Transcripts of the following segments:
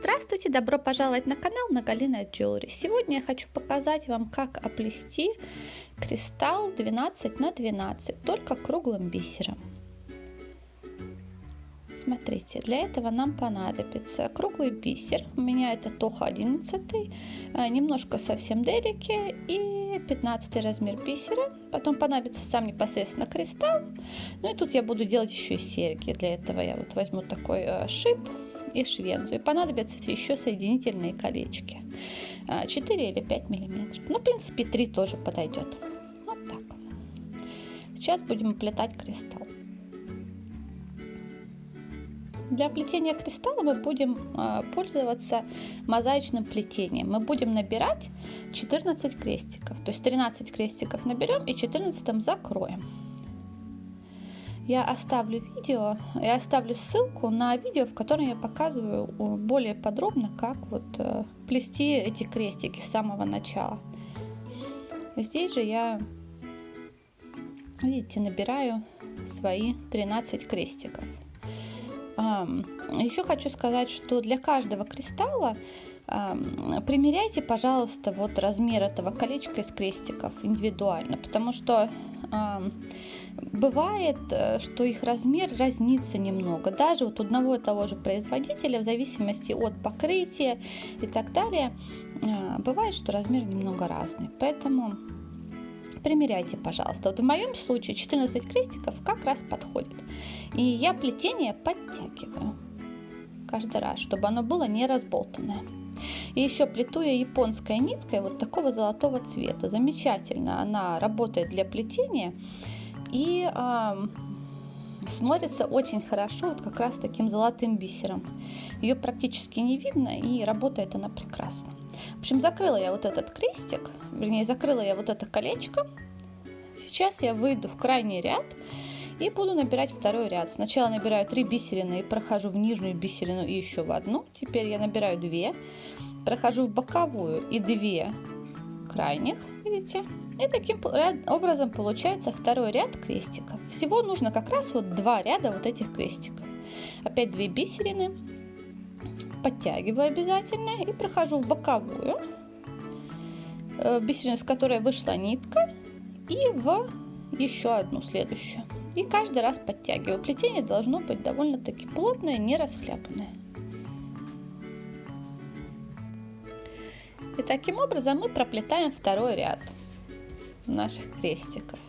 Здравствуйте, добро пожаловать на канал Нагалина Jewelry. Сегодня я хочу показать вам, как оплести кристалл 12 на 12, только круглым бисером. Смотрите, для этого нам понадобится круглый бисер, у меня это Тоха 11, немножко совсем делики и 15 размер бисера. Потом понадобится сам непосредственно кристалл. Ну и тут я буду делать еще и серьги. Для этого я вот возьму такой шип и швензу. И понадобятся еще соединительные колечки. 4 или 5 миллиметров. Ну, в принципе, 3 тоже подойдет. Вот так. Сейчас будем оплетать кристалл. Для плетения кристалла мы будем пользоваться мозаичным плетением. Мы будем набирать 14 крестиков. То есть 13 крестиков наберем и 14 закроем. Я оставлю ссылку на видео, в котором я показываю более подробно, как вот плести эти крестики с самого начала. Здесь же я, видите, набираю свои 13 крестиков. Еще хочу сказать, что для каждого кристалла примеряйте, пожалуйста, вот размер этого колечка из крестиков индивидуально, потому что бывает, что их размер разнится немного, даже вот у одного и того же производителя, в зависимости от покрытия и так далее, бывает, что размер немного разный, поэтому примеряйте, пожалуйста. Вот в моем случае 14 крестиков как раз подходит, и я плетение подтягиваю каждый раз, чтобы оно было не разболтанное. И еще плету я японской ниткой вот такого золотого цвета. Замечательно она работает для плетения и смотрится очень хорошо вот как раз таким золотым бисером. Ее практически не видно, и работает она прекрасно. В общем, закрыла я вот этот крестик, вернее, закрыла я вот это колечко. Сейчас я выйду в крайний ряд и буду набирать второй ряд. Сначала набираю 3 бисерины и прохожу в нижнюю бисерину и еще в одну. Теперь я набираю 2, прохожу в боковую и 2 крайних, видите? И таким образом получается второй ряд крестиков. Всего нужно как раз вот 2 ряда вот этих крестиков. Опять 2 бисерины, подтягиваю обязательно и прохожу в боковую, бисерину, с которой вышла нитка, и в еще одну следующую. И каждый раз подтягиваю. Плетение должно быть довольно-таки плотное, не расхляпанное. И таким образом мы проплетаем второй ряд наших крестиков.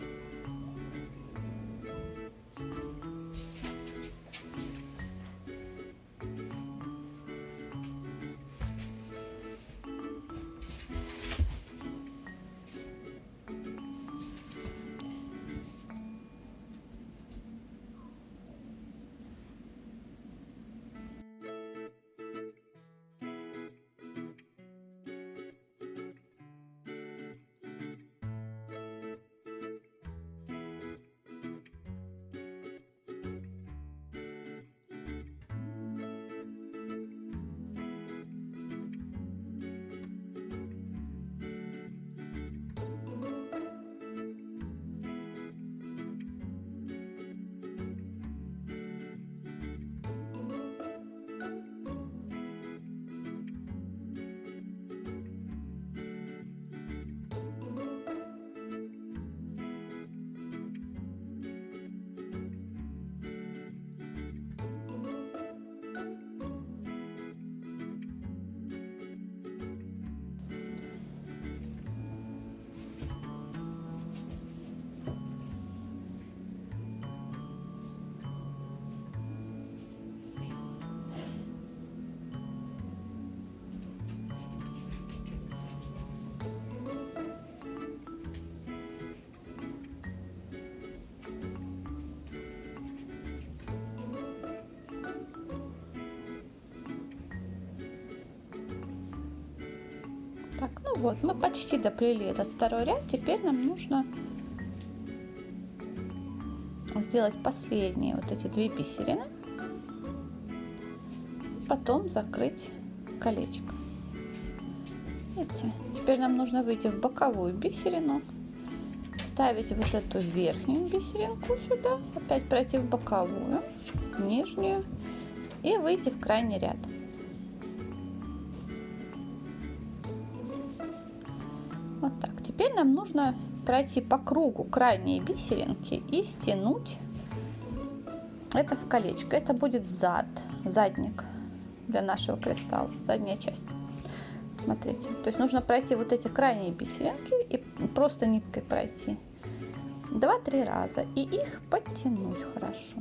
Так, ну вот, мы почти доплели этот второй ряд. Теперь нам нужно сделать последние вот эти 2 бисерины. Потом закрыть колечко. Видите? Теперь нам нужно выйти в боковую бисерину, вставить вот эту верхнюю бисеринку сюда, опять пройти в боковую, нижнюю и выйти в крайний ряд. теперь нам нужно пройти по кругу крайние бисеринки и стянуть это в колечко. Это будет задник для нашего кристалла, задняя часть. Смотрите, то есть нужно пройти вот эти крайние бисеринки и просто ниткой пройти 2-3 раза и их подтянуть хорошо.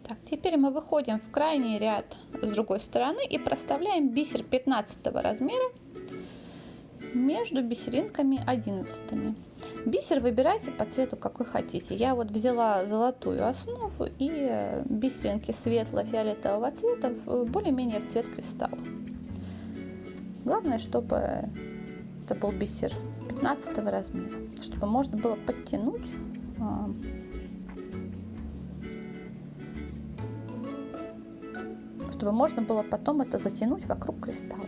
Так, теперь мы выходим в крайний ряд с другой стороны и проставляем бисер 15 размера между бисеринками 11. Бисер выбирайте по цвету, какой хотите. Я вот взяла золотую основу и бисеринки светло-фиолетового цвета более-менее в цвет кристалла. Главное, чтобы это был бисер 15 размера, чтобы можно было подтянуть чтобы можно было потом это затянуть вокруг кристалла.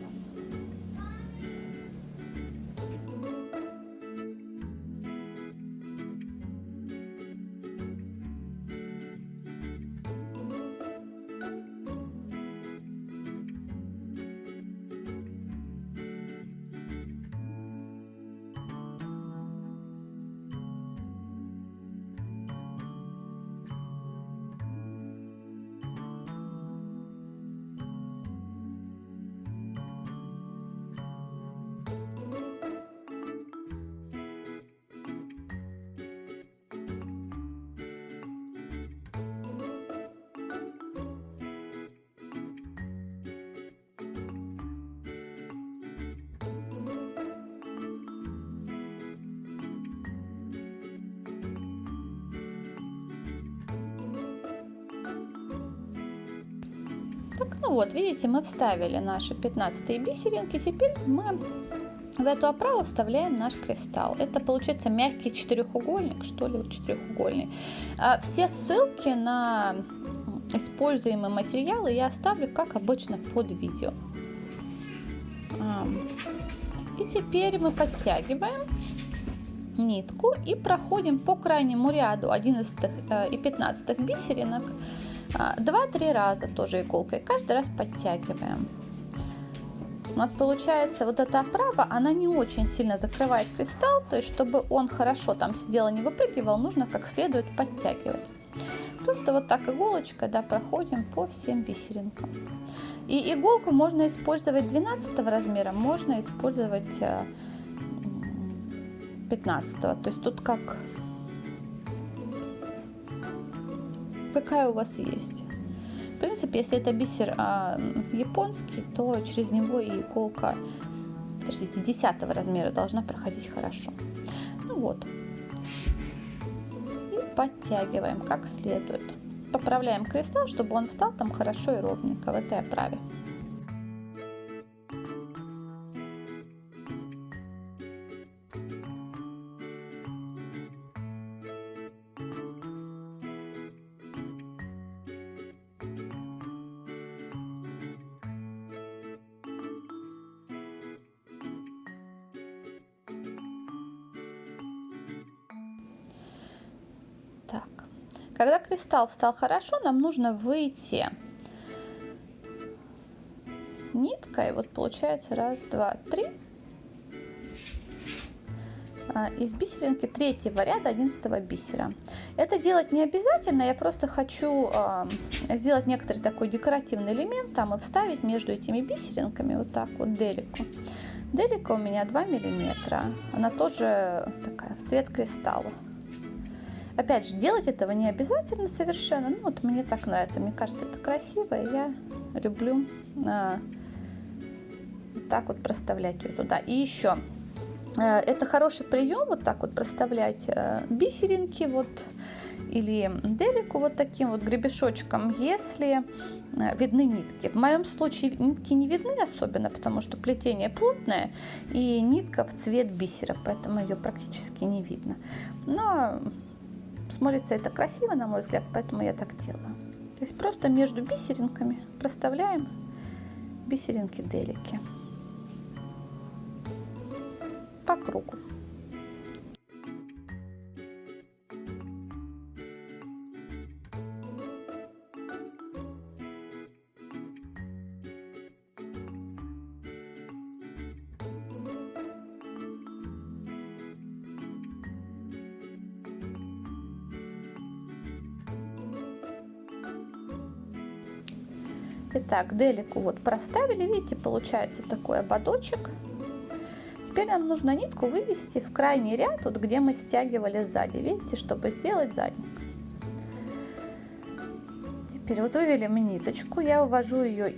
Так, ну вот, видите, мы вставили наши 15 бисеринки. Теперь мы в эту оправу вставляем наш кристалл. Это получается мягкий четырехугольник, что ли, четырехугольный. Все ссылки на используемые материалы я оставлю, как обычно, под видео. И теперь мы подтягиваем нитку и проходим по крайнему ряду 11 и 15 бисеринок 2-3 раза тоже иголкой, каждый раз подтягиваем. У нас получается вот эта оправа, она не очень сильно закрывает кристалл, то есть чтобы он хорошо там сидел и не выпрыгивал, нужно как следует подтягивать. Просто вот так иголочкой, да, проходим по всем бисеринкам. И иголку можно использовать 12 размера, можно использовать 15. То есть тут как какая у вас есть. В принципе, если это бисер японский, то через него и иголка, подождите, 10 размера должна проходить хорошо. Ну вот. И подтягиваем как следует. Поправляем кристалл, чтобы он встал там хорошо и ровненько в этой оправе. Так, когда кристалл встал хорошо, нам нужно выйти ниткой, вот получается 1, 2, 3, из бисеринки 3-го ряда 11 бисера. Это делать не обязательно, я просто хочу сделать некоторый такой декоративный элемент там и вставить между этими бисеринками вот так вот дельку. Делика у меня 2 миллиметра. Она тоже такая в цвет кристалла. Опять же, делать этого не обязательно совершенно. Ну, вот мне так нравится. Мне кажется, это красиво. И я люблю так вот проставлять ее туда. И еще, это хороший прием вот так вот проставлять бисеринки вот или делику вот таким вот гребешочком, если видны нитки. В моем случае нитки не видны особенно, потому что плетение плотное и нитка в цвет бисера, поэтому ее практически не видно. Но смотрится это красиво, на мой взгляд, поэтому я так делаю. То есть просто между бисеринками проставляем бисеринки делики по кругу. Итак, делику вот проставили, видите, получается такой ободочек. Теперь нам нужно нитку вывести в крайний ряд, вот где мы стягивали сзади, видите, чтобы сделать задник. Теперь вот вывели мы ниточку, я увожу ее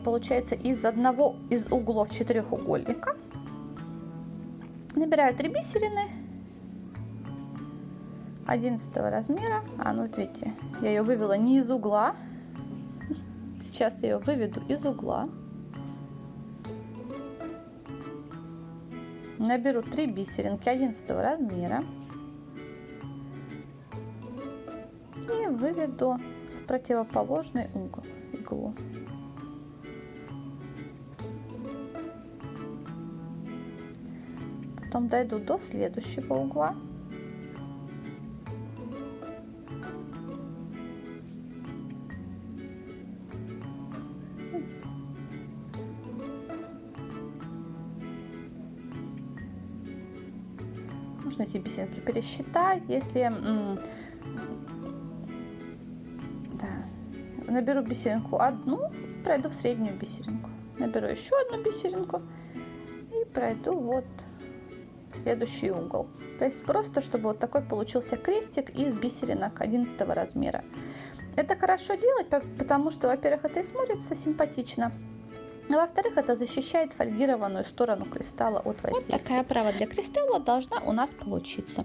получается, из одного из углов четырехугольника. Набираю 3 бисерины 11 размера. Ну вот видите, я ее вывела не из угла. Сейчас я ее выведу из угла. Наберу 3 бисеринки 11 размера. И выведу в противоположный угол иглу. Потом дойду до следующего угла. Можно эти бисеринки пересчитать, если наберу бисеринку одну и пройду в среднюю бисеринку. Наберу еще одну бисеринку и пройду вот в следующий угол. То есть просто, чтобы вот такой получился крестик из бисеринок 11 размера. Это хорошо делать, потому что, во-первых, это и смотрится симпатично, а во-вторых, это защищает фольгированную сторону кристалла от воздействия. Вот такая оправа для кристалла должна у нас получиться.